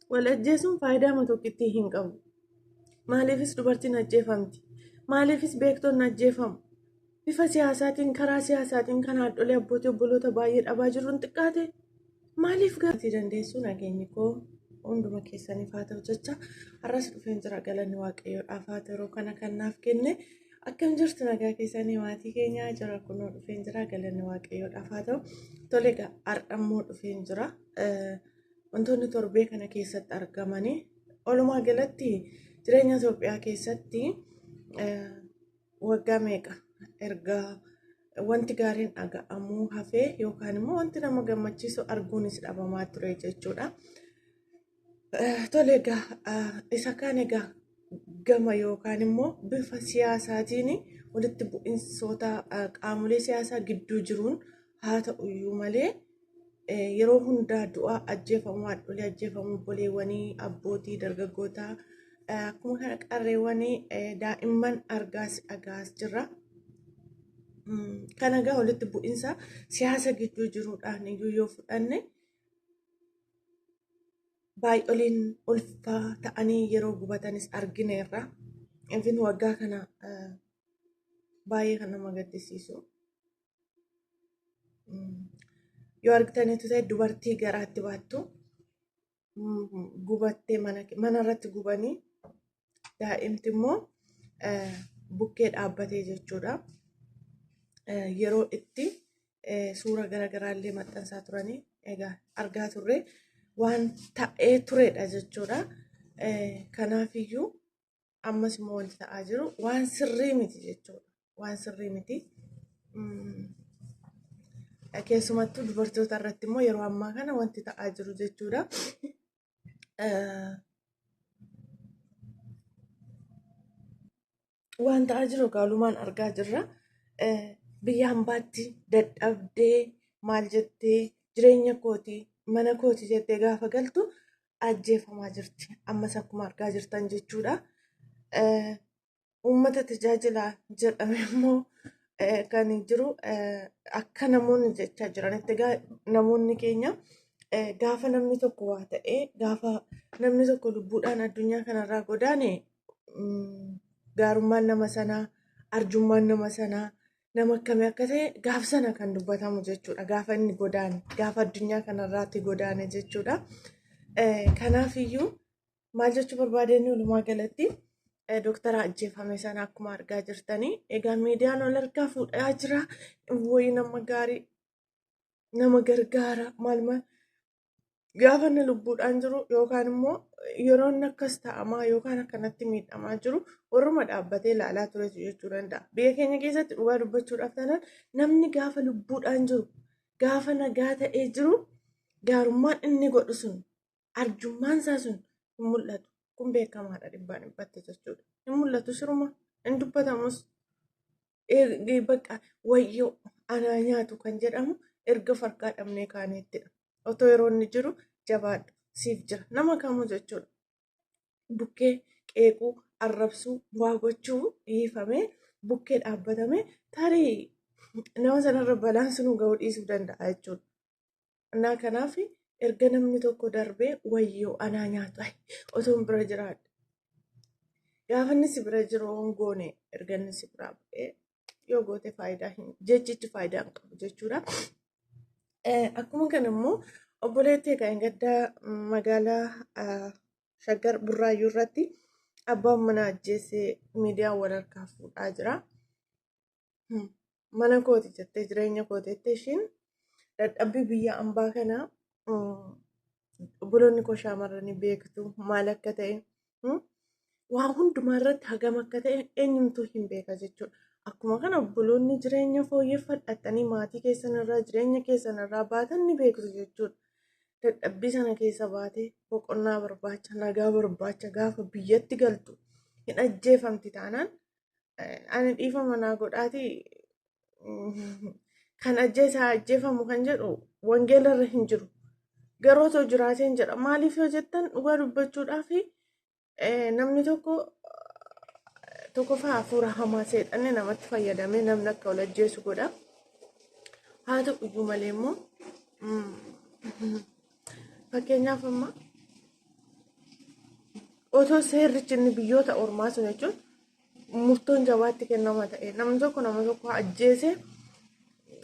wal ajjeesuun faayidaa tokkittii hin qabu. Maaliifis dubartiin ajjeefamti? Maaliifis beektonni ajjeefamu? Bifa siyaasaatiin karaa siyaasaatiin kan haadholee abbootii obboloota baay'ee dhabaa jiruun xiqqaate maaliif gatii dandeessu nageenyi koo hunduma keessaniif haa ta'u jecha har'as dhufeen jira galanni waaqayyoodhaaf haa ta'u kana kannaaf kenne akkam jirtu nagaa keessanii maatii keenyaa jira kunoo dhufeen jira galanni waaqayyoodhaaf haa ta'u tole egaa har'ammoo dhufeen jira wantoonni torbee kana keessatti argamanii walumaa galatti jireenya Itoophiyaa keessatti waggaa meeqa erga wanti gaariin dhaga'amuu hafee yookaan immoo wanti nama gammachiisu arguunis dhabamaa ture jechuudha. Tole egaa isa kaan egaa gama yookaan immoo bifa siyaasaatiin walitti bu'insoota qaamolee siyaasaa gidduu jiruun haa ta'uyyuu malee yeroo hundaa du'a ajjeefamuu haadholee ajjeefamuu obboleewwanii abbootii dargaggootaa akkuma kana qarreewwanii daa'imman argaas jirra. Kan egaa walitti bu'insa siyaasa gidduu jiruudhaan iyyuu yoo fudhanne baay'oleen ulfaa ta'anii yeroo gubatanis argineerra. Even waggaa kana baay'ee kan nama gaddisiisu. Yoo argitaniitu ta'e dubartii garaatti baattu gubattee mana irratti gubanii daa'imti immoo bukkee dhaabbatee jechuudha. Yeroo itti suura garaagaraallee maxxansaa turanii egaa argaa turre waan ta'ee turedha jechuudha. Kanaafiyyuu ammas immoo wanti ta'aa jiru waan sirrii miti jechuudha. Waan sirrii miti. Keessumattuu dubartoota irratti immoo yeroo ammaa kana wanti ta'aa jiru jechuudha. Waan ta'aa jiru gaalumaan argaa jirra. Biyya hambaatti dadhabdee maal jettee jireenya kootii mana kootii jettee gaafa galtu ajjeefamaa jirti. Ammas akkuma argaa jirtan jechuudha. Uummata tajaajilaa jedhame immoo kan jiru akka namoonni jechaa jiranitti egaa namoonni keenya gaafa namni tokko waa ta'ee gaafa namni tokko lubbuudhaan addunyaa kanarraa godaane gaarummaan nama sanaa arjummaan nama sanaa nama akkamii akka ta'e gaaf sana kan dubbatamu jechuudha. Gaafa inni godaane gaafa addunyaa kanarraatti godaane jechuudha. Kanaafiyyuu maal jechuu barbaadeen walumaa galatti Dooktara ajjeefame sana akkuma argaa jirtanii egaa miidiyaan ol argaa fuudhaa jira. Wayii nama gaarii nama gargaara maal gaafa inni lubbuudhaan jiru yookaan immoo yeroo inni akkas ta'amaa yookaan akkanatti miidhamaa jiru warruma dhaabbatee ilaalaa turetu jechuu danda'a. Biyya keenya keessatti dhugaa dubbachuudhaaf taanaan namni gaafa lubbuudhaan jiru gaafa nagaa ta'ee jiru gaarummaan inni godhu sun arjummaan isaa sun hin mul'atu. Kun beekamaadha dhibbaan dhibbatte jechuudha. Hin mul'atu siruma hin dubbatamus bakka wayyoo anaa nyaatu kan jedhamu erga farqaa dhabnee kaaneettidha. Otoo yeroo inni jiru jabaadha siif jira nama kamuu jechuudha. Bukkee qeequu arrabsuu waa gochuu dhiifamee bukkee dhaabbatamee tarii nama sanarra balaan sunuu ga'uu dhiisuu danda'a jechuudha. Innaa kanaaf erga namni tokko darbee wayyoo anaa nyaatu otoo bira jiraadha. Gaafa inni si bira jiru hongoone erga inni si biraa bu'ee yoo goote faayidaa jechichi faayidaa hin qabu jechuudha. Akkuma kana immoo obboleettii egaa hin gaddaa magaalaa Shaggar Burraayyuu irratti abbaan mana ajjeesee miidiyaan wal harkaa fuudhaa jira. Mana kooti jettee jireenya kooteetti ishiin dadhabbii biyya ambaa kanaa obboloonni koo shaamarranii beektu maal akka ta'e waa hundumaa irratti hagam akka ta'e eenyumtuu hin beeka jechuudha. Akkuma kana obboloonni jireenya fooyyeffadhatanii maatii keessanirraa jireenya keessanirraa baatan ni beektu jechuudha. Dadhabbii sana keessa baatee boqonnaa barbaacha nagaa barbaacha gaafa biyyatti galtu hin ajjeefamti taanaan ani dhiifama naa godhaatii kan ajjeefamu kan jedhu wangeelarra hin jiru. Garuu osoo jiraateen jedha maaliif yoo jettan dhugaa dubbachuudhaaf namni tokko fa'aa hafuura hamaa seexanni namatti fayyadamee namni akka wal ajjeesu godha. Haa ta'u iyyuu malee immoo fakkeenyaaf amma otoo seerrichi inni biyyoota ormaa sun jechuun murtoon jabaatti kennama ta'e namni tokko nama tokko ajjeese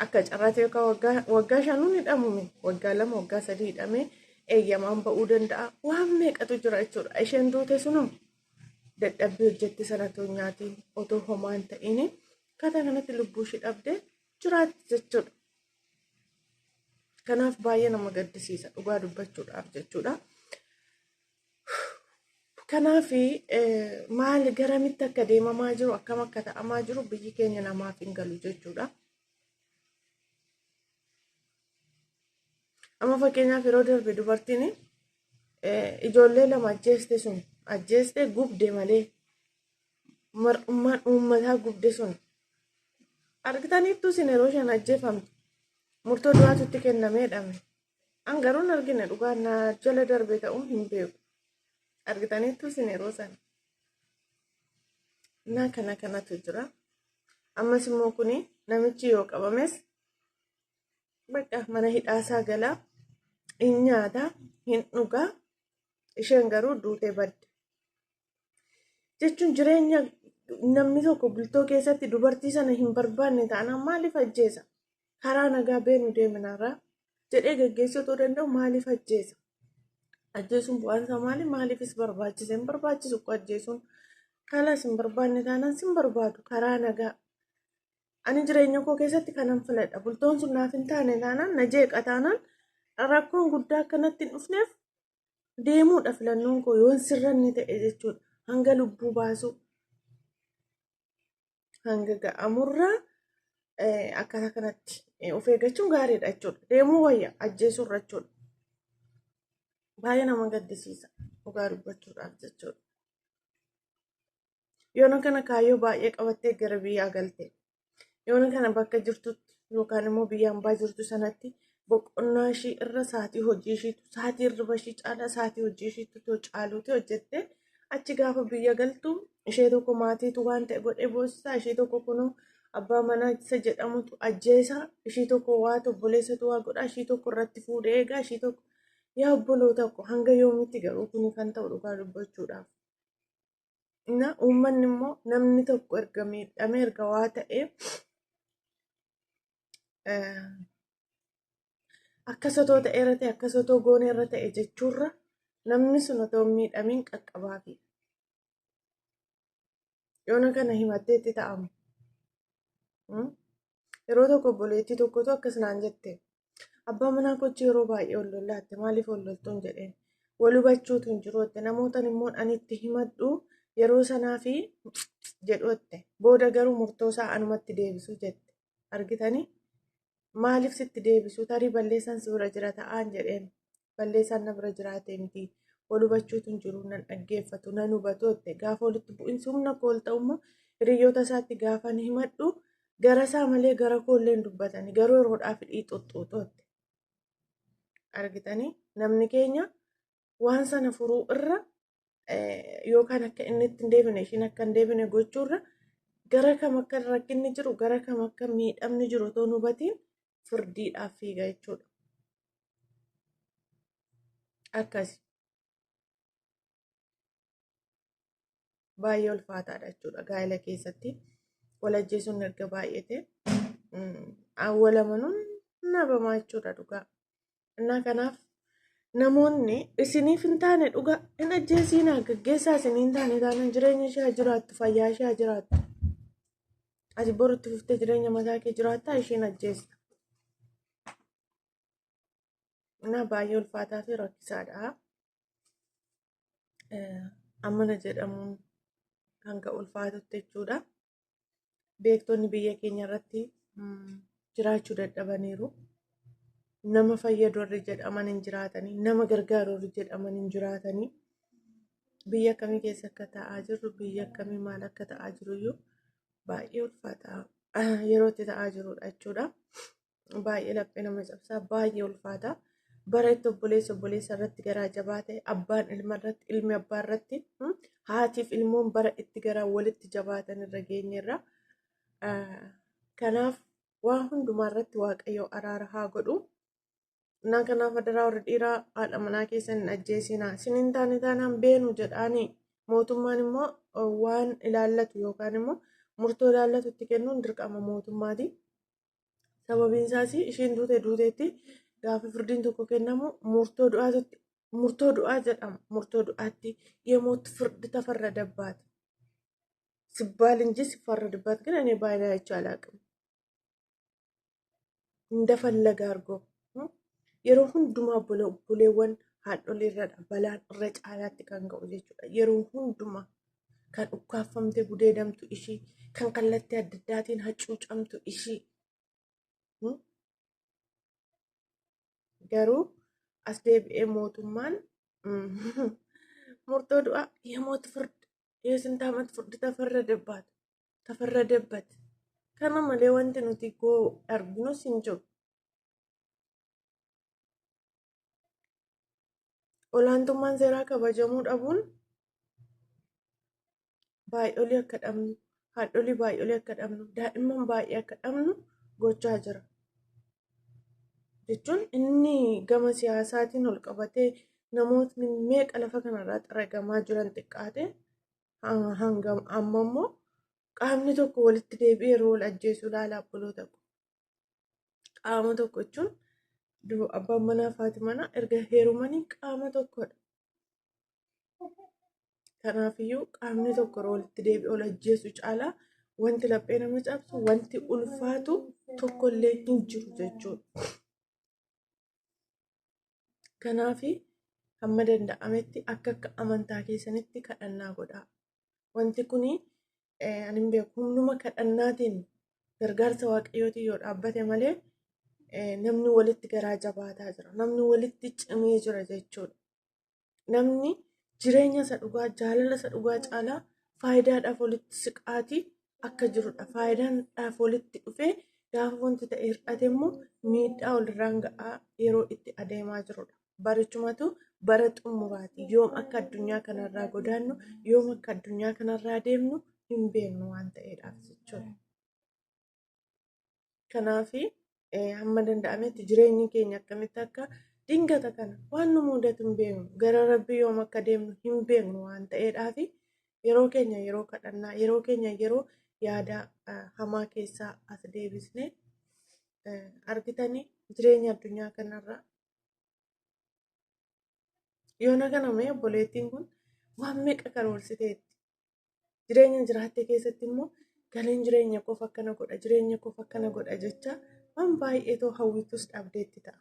akka carraatee waggaa 5 hidhamume waggaa 2 waggaa 3 hidhamee eeyyamaan ba'uu danda'a waan meeqatu jira jechuudha isheen duute sunum dadhabbii hojjette sanatoo nyaatiin otoo homaan ta'in kata kanatti lubbuu ishee dhabdee jiraatti jechuudha. Kanaaf baay'ee nama gaddisiisa dhugaa dubbachuudhaaf jechuudha. Kanaaf maal garamitti akka deemamaa jiru akkam akka ta'amaa jiru biyyi keenya namaaf hin galu jechuudha. Amma fakkeenyaaf yeroo darbe dubartiin ijoollee lama ajjeeste sun ajjeeste gubde malee mar'ummaan uummataa gubde sun argitaniittu isin yeroo isheen ajjeefamte murtoo du'aatutti kennamee dhabme angaruun argine dhugaa na jala darbe ta'uu hin beeku argitaniittu isin yeroo sana na kanatu jira. Ammas immoo kuni namichi yoo qabames bakka mana hidhaasaa galaa hin nyaata hin dhugaa isheen garuu duutee badde jechuun jireenya namni tokko bultoo keessatti dubartii sana hin barbaanne taanaan maaliif ajjeesa karaa nagaa beenu deeminarraa jedhee gaggeessuu danda'u maaliif ajjeesa ajjeesuun bu'aan isaa maaliifis barbaachise hin barbaachisu ko ajjeesuun kalas hin barbaanne taanaan sin barbaadu karaa nagaa ani jireenya koo keessatti kanan filadha bultoon sun naaf hin taane taanaan na jeeqa taanaan rakkoon guddaa akkanatti hin dhufneef deemuudha filannoon koo yoon sirranni ta'e jechuudha hanga lubbuu baasu hanga ga'amurraa akkata kanatti of eeggachuun gaariidha jechuudha deemuu wayya ajjeesurra jechuudha baay'ee nama gaddisiisa dhugaa dubbachuudhaaf jechuudha yoona kana kaayyoo baay'ee qabattee gara biyyaa galte yoona kana bakka jirtutti yookaan immoo biyya hambaa jirtu sanatti boqonnaa ishii irra saatii hojii ishiitu saatii irra ishii caalaa saatii hojii ishiitu caaluuti hojjette achi gaafa biyya galtu ishee tokko maatiitu waan ta'e godhee boosisaa ishee tokko kunuu abbaa manaa isa jedhamutu ajjeesaa ishee tokko waa obboleessatu waa godhaa ishee tokko irratti fuudhee eegaa ishee tokko yaa obboloo tokko hanga yoomitti garuu kuni kan ta'u dhugaa dubbachuudhaaf. Na uummanni immoo namni tokko erga miidhamee erga waa ta'ee akkasatoo ta'eera ta'e akkasatoo gooneerra ta'e jechuurra namni sun otoo miidhamiin qaqqabaafi yoona kana himatteetti ta'amu yeroo tokko obboleettii tokkotu akkasnaan jette abbaa manaa kochi yeroo baay'ee ol lollaatte maaliif ol loltuun jedheen wal hubachuutu hin jirootte namootan immoo anitti himadhu yeroo sanaa fi jedhootte booda garuu murtoo isaa anumatti deebisuu jette argitanii maaliif sitti deebisuu tarii balleessaan si bira jira ta'aan jedheen balleessaan na bira jiraatee miti wal hubachuutu hin jiru nan dhaggeeffatu nan hubatotte gaafa walitti bu'iinsi humna kool ta'ummoo hiriyoota isaatti gaafa ni himadhu gara isaa malee gara koolleen dubbatanii garuu yeroodhaaf dhiixuxuuxootte argitanii namni keenya waan sana furuu irra yookaan akka inni itti hin deebine ishiin akka hin deebine gochuurra gara kam akka rakkinni jiru gara kam akka miidhamni jiru otoo hin hubatiin firdiidhaaf fiiga jechuudha. Akkasi baay'ee ulfaataadha jechuudha gaa'ela keessatti wal ajjeesuun erga baay'ate awwalamanuun nabamaa jechuudha dhugaa. Innaa kanaaf namoonni isiniif hin taane dhugaa hin ajjeesiinaa gaggeessaa isinii hin taane taanaan jireenya ishee jiraattu fayyaa ishee jiraattu ati borutti fuftee jireenya mataa kee jiraattaa isheen ajjeesta. Innaa baay'ee ulfaataa fi rakkisaadha. Ammana jedhamuun hanga ulfaatutti jechuudha. Beektonni biyya keenya irratti jiraachuu dadhabaniiru. Nama fayyadu warri jedhaman hin jiraatanii nama gargaaru warri jedhaman hin jiraatanii biyya akkamii keessa akka ta'aa jirru biyya akkamii maal akka ta'aa jiru iyyuu baay'ee ulfaataa yeroo itti ta'aa jirudha jechuudha. Baay'ee laphee nama cabsaa baay'ee ulfaataa bara itti obboleessa irratti garaa jabaa ta'e abbaan ilma irratti ilmi abbaa irratti haatiif ilmoon bara itti garaa walitti jabaatan irra geenyerra. Kanaaf waan hundumaa irratti waaqayyo araara haa godhu. Innaa kanaaf adaraa warri dhiiraa haadha manaa keessan hin ajjeesinaa. Isiniin taane taanaan beenu jedhaanii Mootummaan immoo waan ilaallatu yookaan immoo murtoo ilaallatutti kennuun dirqama mootummaati. Sababiin isaas ishiin duuteetti gaafa firdiin tokko kennamu murtoo du'aa jedhama. Murtoo du'aatti የሞት ፍርድ ተፈረደባት ሲባል እንጂ ሲፈረድባት ግን እኔ ባይኔ አይቼ አላውቅም። እንደፈለገ አድርጎ yeroo hundumaa buleewwan haadholii irradha balaan irra caalaatti kan ga'u jechuudha. Yeroo hundumaa kan ukkaanfamtee gudeedamtu ishii, kan kallattii adda addaatiin hacuucamtu ishii. Garuu as deebi'ee mootummaan murtoo du'aa የሞት ፍርድ የስንት ዓመት ፍርድ ተፈረደበት kana malee wanti nuti arginus hin jiru. Olaantummaan seeraa kabajamuu dhabuun baay'oolii akka dhabnu, haadholii baay'oolii akka dhabnu, daa'imman baay'ee akka dhabnu gochaa jira. Jechuun inni gama siyaasaatiin ol qabatee namootni meeqa lafa kanarraa xaragamaa jiran xiqqaate hanga amma immoo qaamni tokko walitti deebi'ee yeroo wal ajjeesu ilaalaa obboloota ko. Qaama tokko jechuun abbaan manaa fi haati manaa erga heerumanii qaama tokkodha. Kanaafiyyuu qaamni tokko yeroo walitti deebi'ee wal ajjeesu caalaa wanti laphee nama cabsu, wanti ulfaatu tokkollee hin jiru jechuudha. Kanaafi hamma danda'ametti akka amantaa keessanitti kadhannaa godhaa. Wanti kuni ani hin beeku humnuma kadhannaatiin gargaarsa waaqayyootiin yoo dhaabbate malee namni walitti garaa jabaataa jira. Namni walitti cimee jira jechuudha. Namni jireenya isa dhugaa, jaalala isa dhugaa caalaa faayidaadhaaf walitti siqaatii akka jirudha. Faayidaadhaaf walitti dhufee gaafa wanti ta'e hir'ate immoo miidhaa walirraan ga'aa yeroo itti adeemaa jirudha. Barichumatu bara xumuraati. Yoom akka addunyaa kanarraa godaannu, yoom akka addunyaa kanarraa deemnu hin beeknu waan ta'eedhaaf jechuudha. Kanaafi hamma danda'ametti jireenyi keenya akkamitti akka dingata kana waan nu mudatu hin beeknu, gara rabbii yoom akka deemnu hin beeknu waan ta'eedhaaf yeroo keenya yeroo kadhannaa, yeroo keenya yeroo yaada hamaa keessaa as deebisnee argitanii jireenya addunyaa kanarraa yoona kana mee obboleettiin kun waan meeqa karoorsiteetti. Jireenya jiraatte keessatti immoo galiin jireenya koof akkana godha, jireenya koof akkana godha jecha waan baay'eetoo hawwitus dhabdeetti ta'a.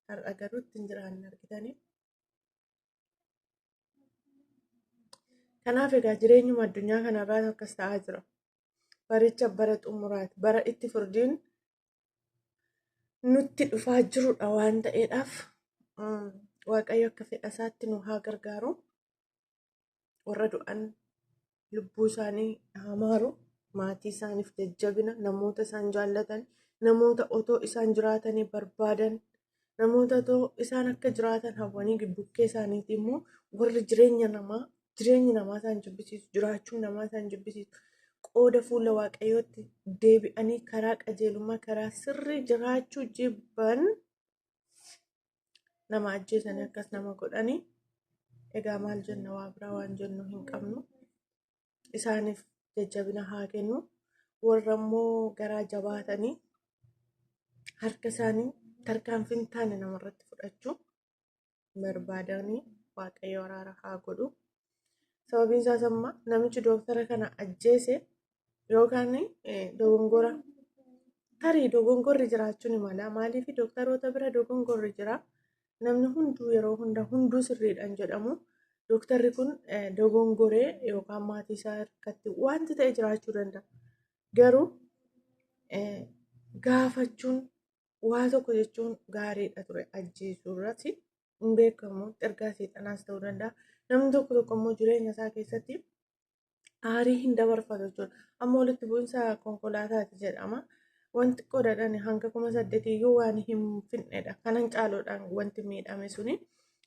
Har'a garuu ittiin jiraanne argitanii. Kanaaf egaa jireenyuma addunyaa kanarraa akkas ta'aa jira. Baricha bara xumuraati. Bara itti firdiin nutti dhufaa jirudha waan ta'eedhaaf waaqayyo akka fedha isaatti nu haa gargaaru. Warra du'an lubbuu isaanii haa maaru. Maatii isaaniif jajjabina, namoota isaan jaallatan, namoota otoo isaan jiraatanii barbaadan, namoota otoo isaan akka jiraatan hawwanii bukkee isaaniitii immoo warri jireenyi namaa isaan jibbisiisu, jiraachuun namaa isaan jibbisiisu. Qooda fuula waaqayyootti deebi'anii karaa qajeelummaa, karaa sirrii jiraachuu jibban nama ajjeesanii akkas nama godhanii egaa maal jenna waa biraa waan jennu hin qabnu. Isaaniif jajjabina haa kennu. Warra immoo garaa jabaatanii harka isaanii tarkaanfii hin taane namarratti fudhachuu barbaadanii waaqayyo araara haa godhu. Sababiin isaas amma namichi dooktara kana ajjeese yookaan dogongora tarii dogongorri jiraachuun mala. Maaliif dooktaroota bira dogongorri jira. Namni hunduu yeroo hunduu sirriidhaan jedhamu. Dooktarri kun dogongoree yookaan maatii isaa harkatti wanti ta'e jiraachuu danda'a. Garuu gaafachuun waa tokko jechuun gaariidha ture. Ajjeesuu irratti hin beekamu. Ergaa seexanaas ta'uu danda'a. Namni tokko immoo jireenya isaa keessatti aarii hin dabarfatu jechuudha. Amma walitti bu'iinsa konkolaataati jedhama. Wanti qodaadhaan hanga 8,000 waan hin fidnedha. Kanan caaloodhaan wanti miidhame suni.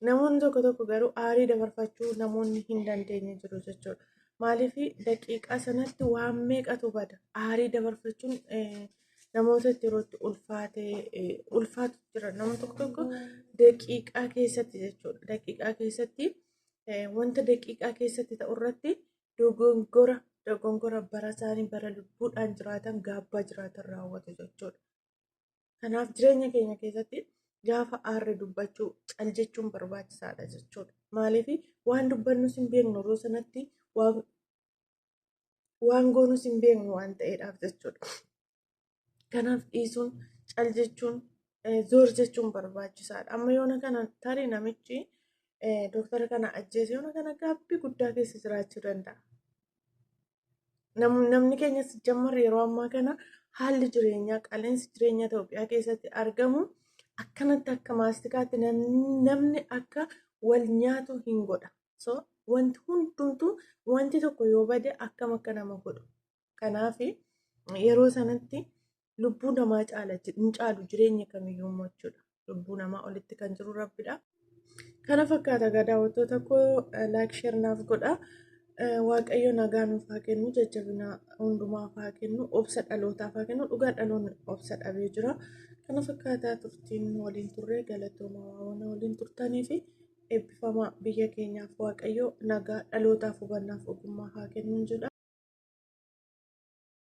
Namoonni tokko garuu aarii dabarfachuu namoonni hin dandeenye jiru jechuudha. Maaliif daqiiqaa sanatti waan meeqatu bada. Aarii dabarfachuun namoota yerootti ulfaatu jira. Namni tokko daqiiqaa keessatti jechuudha. Daqiiqaa keessatti wanta daqiiqaa keessatti ta'u irratti dogongora bara isaanii bara lubbuudhaan jiraatan gaabbaa jiraatan raawwatu jechuudha. Kanaaf jireenya keenya keessatti gaafa aarre dubbachuu cal jechuun barbaachisaadha jechuudha. Maaliif waan dubbannus hin beeknu yeroo sanatti waan goonus hin beeknu waan ta'eedhaaf jechuudha. Kanaaf dhiisuun cal jechuun zoor jechuun barbaachisaadha. Amma yoona kana tarii namichi dooktara kana ajjeese yoona kana gaabbii guddaa keessa jiraachuu danda'a. Namni keenya jammarra yeroo ammaa kana haalli jireenyaa qaala'insi jireenyaa Itoophiyaa keessatti argamu akkanatti akka maastikaatti namni akka wal nyaatu hin godha. So wanti hundumtuu wanti tokko yoo bade akkam akka nama godhu. Kanaaf yeroo sanatti lubbuu namaa hin caalu jireenya kamiyyuu jechuudha. Lubbuu namaa olitti kan jiru Rabbidha. Kana fakkaata daawwattoota koo laayik sheer naaf godha. Waaqayyo nagaa nuuf haa kennu, jajjabina hundumaaf haa kennu, obsa dhalootaaf haa kennu. Dhugaa dhaloonni obsa dhabee jira. Kana fakkaataa turtiin waliin turre galatoomaa waan waliin turtanii fi eebbifamaa biyya keenyaaf Waaqayyo nagaa dhalootaaf hubannaaf ogummaa haa kennu jedha.